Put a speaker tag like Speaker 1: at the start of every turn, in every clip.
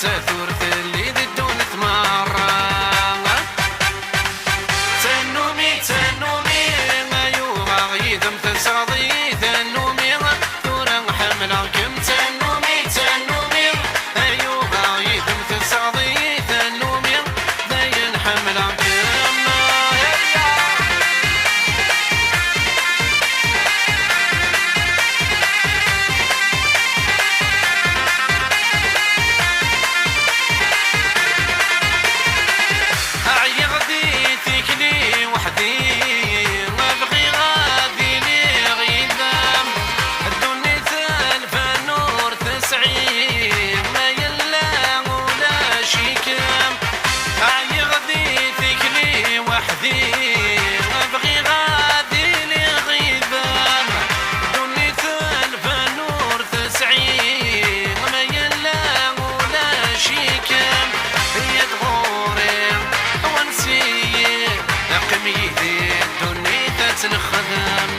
Speaker 1: تثورت اللي ذي الدون تمرة تنومي تنومي أيوغا غيدم تسغضي تنومي ثورا حملا كم تنومي تنومي أيوغا غيدم تسغضي تنومي داين حملا كم نخدم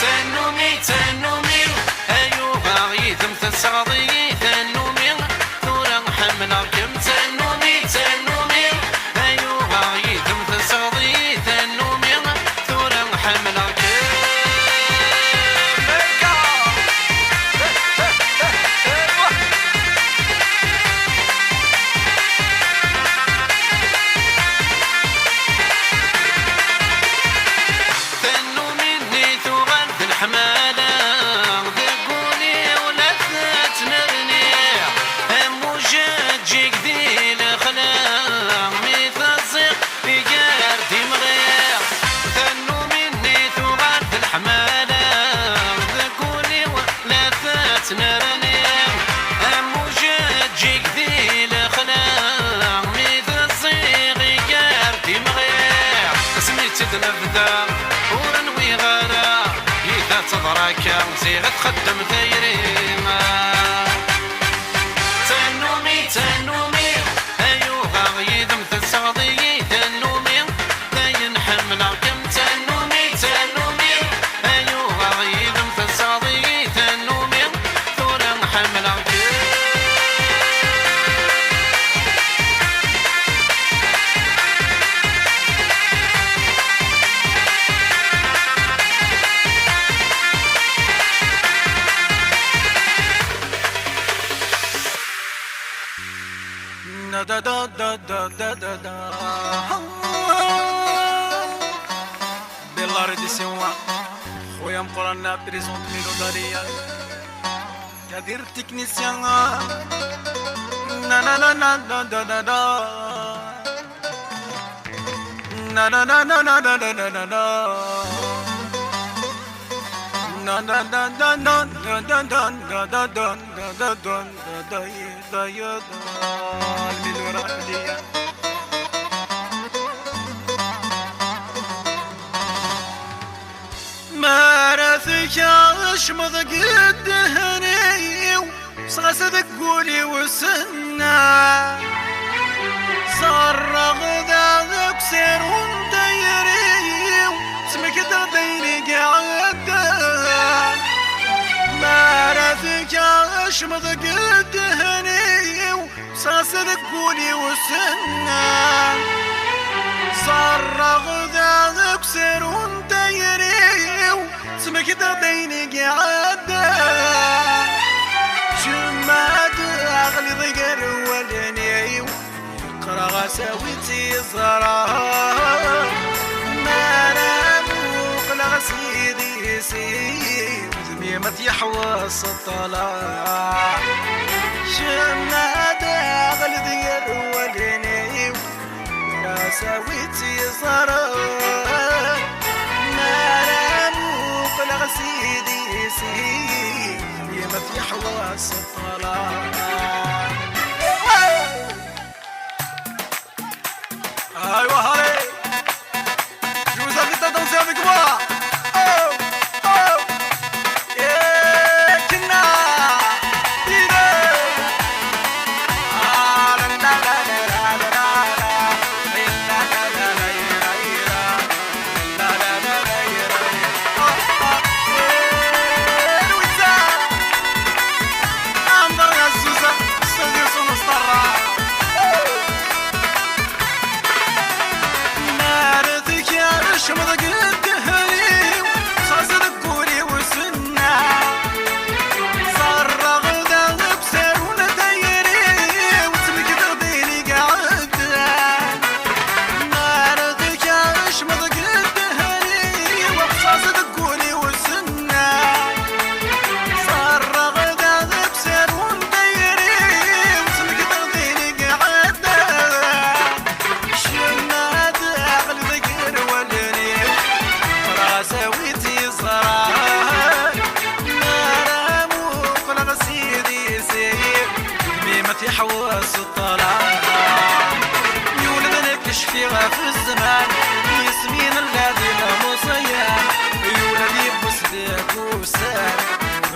Speaker 1: تنومي تنومي أيوغا غيدم تسغضي تنومي ثورا حملا كم تنومي تنومي أيوغا غيدم تسغضي تنومي ثورا حملا نبدا ورنوي غالا إذا تضرك زيغ تخدم ثيري تنومي تنومي أيوغا غيدم تسغضي تنومي داين حملا كم تنومي تنومي أيوغا غيدم تسغضي تنومي ثورا حملا da da da da da da da Bella reddizione خويا مقرنا بريزونت ميلوداريا كادير تكنيسيان نا نا نا نا نا نا نا نا نا نا نا نا نا نا نا نا na na na na na na na na na na na na na الميلورالية ما راثك اشمض قد هني وصغصدك قولي وسنا صرغ ذاك سير ونديري سمك درديني قاعد ما راثك اشمض قد هني وصغصدك قولي وسنا صرغ ذاك سير ونديري سمك درديني قاعد شماد اغلي ضيقر ولني قرا غساويتي زرا ما راموق لغسيدي سيد زميمة يحوص الطلاع شماد اغلي ضيقر ولني قرا غساويتي زرا ما راموق لغسيدي سيد زميمة يحوص الطلاع ايوه هالي je vous invite à danser avec moi oh oh yeah kina ide ah la la la la la la la la la la la la la la حواس الطلعة يولد نكش فيها في الزمان يسمين الذي مصيان يولد يبوس بوسان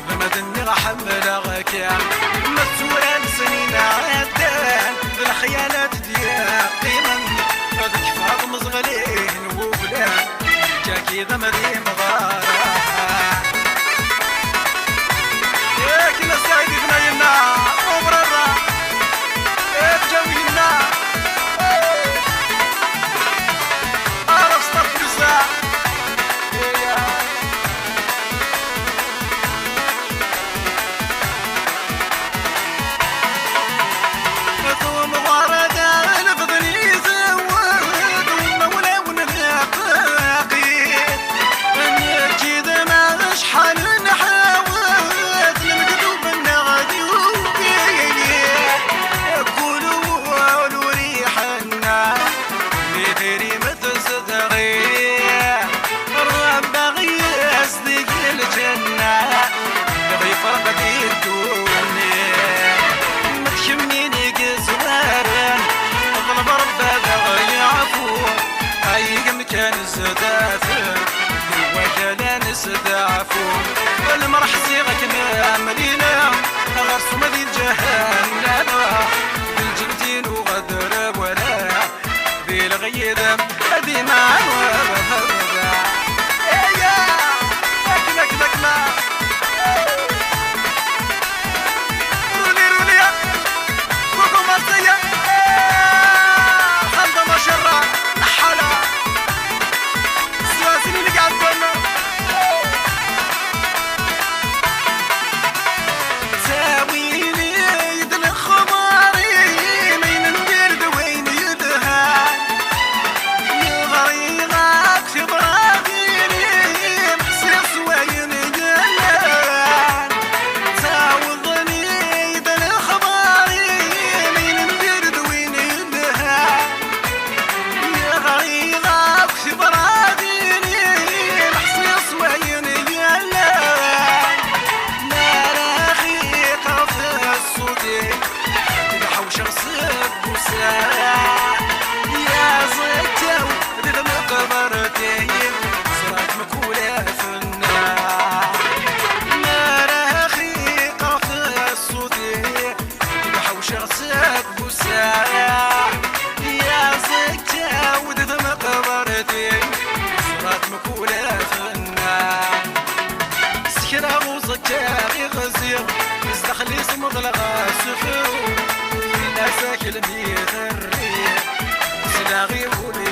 Speaker 1: بمدن حمل غكان مسؤول سنين عدان بالخيالات ديال قيمن هذاك فاطم صغليه وبلان جا كذا مدي مغارة يا كنا سعيد بناينا ومررة يا بجميلنا عرف صرف بزاع كان الزدافر وكان الزدافر المرح صيغك مدينة غرس مدين جهنم بالجنتين وغدر ولا بالغير دماء وبهربا يا لك لك ما رولي رولي كوكو مرسية حمد ما شرع حلا سواسيني اللي قاعد بنا ساويني يد الخماري من البرد وين يدها يغيغك في براغيني محسس وين يدلان تعوضني يد الخماري من البرد وين يدها يغيغك في براغيني محسس وين يدلان نارخيك في الصوتي الحوش غصب وساع يا زيتو ذي مقبرتي صراك مكولة في النار نارخيك في الصوتي الحوش غصب وساع يا زيتو ذي مقبرتي صراك مكولة في النار سكرة وزكاري غزير مزدخلي صمد الغاسخ في ناسك الميت الريح سلاغي ولي